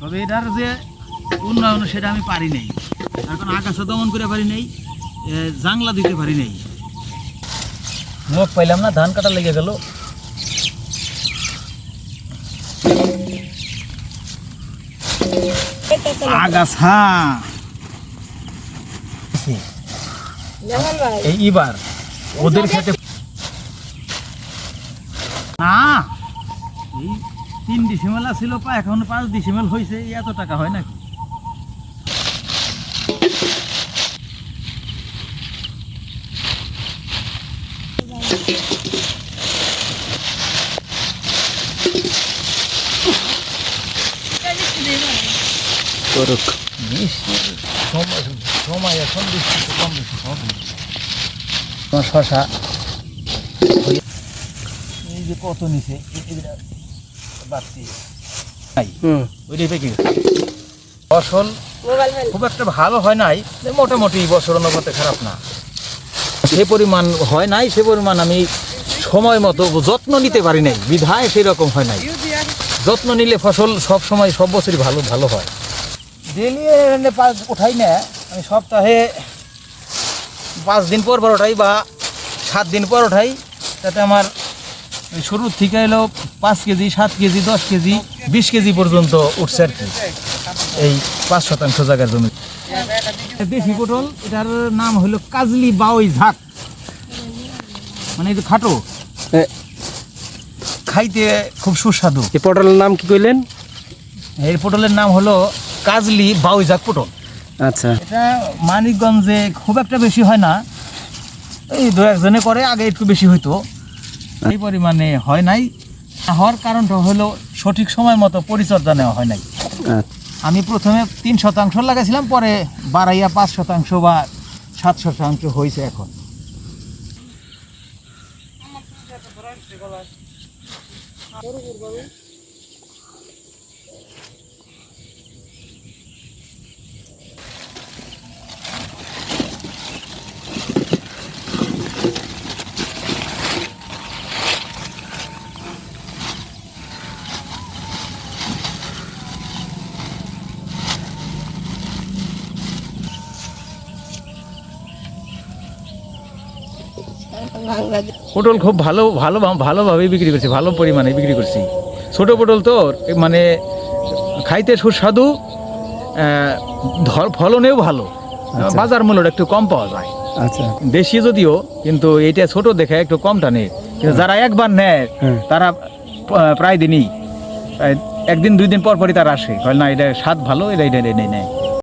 তবে এটার যে উন্নয়ন সেটা আমি পারি নাই, এখন আগাছা দমন করে পারি নাই, জাংলা দিতে পারি নাই। লোক পাইলাম না, ধান কাটা লেগে গেল। আগাছা এইবার ওদের খেতে না, এই 3 ডিসেম্বর ছিল এখন 5 ডিসেম্বর হয়েছে, এত টাকা হয় নাকি? সময় এখন বৃষ্টি কম বেশি হবে। তোমার শশা এই যে কত নিচে ফসল খুব একটা ভালো হয় নাই, মোটামুটি বছর অনুপাতে খারাপ না। সে পরিমাণ হয় নাই, সে পরিমাণ আমি সময় মতো যত্ন নিতে পারি নাই, বিধায় সেই রকম হয় নাই। যত্ন নিলে ফসল সব সময় সব বছরই ভালো ভালো হয়। ডেলি উঠাই না, আমি সপ্তাহে 5 দিন পর উঠাই বা 7 দিন পর উঠাই। তাতে আমার শুরুর থেকে এলো 5 কেজি, 7 কেজি, 10 কেজি, 20 কেজি পর্যন্ত উঠছে আর কি, এই 5% জায়গার জমি। দেশি পটল, এটার নাম হলো কাজলি বাউই ঝাঁক, মানে এই যে খাটো, খাইতে খুব সুস্বাদু। এই পটলের নাম কি কইলেন? এই পটলের নাম হলো কাজলি বাউই ঝাঁক পটল। আচ্ছা, এটা মানিকগঞ্জে খুব একটা বেশি হয় না, এই 2-1 জনে করে, আগে একটু বেশি হইতো, এই পরিমাণে হয় নাই। হওয়ার কারণটা হলো সঠিক সময় মতো পরিচর্যা নেওয়া হয় নাই। আমি প্রথমে 3% লাগাইছিলাম, পরে বাড়াইয়া 5% বা 7% হয়েছে এখন। পটল খুব ভালোভাবে বিক্রি করছি, ভালো পরিমাণে বিক্রি করছি। ছোট পটল তো মানে খাইতে সুস্বাদু, ফলনেও ভালো, বাজার মূল্যটা একটু কম পাওয়া যায়। আচ্ছা, দেশি যদিও, কিন্তু এটা ছোট দেখে একটু কম টানে। কিন্তু যারা একবার নেয় তারা প্রায় দিনই, 1 দিন 2 দিন পর পরই তারা আসে, না এটা স্বাদ ভালো, এটা নেয়।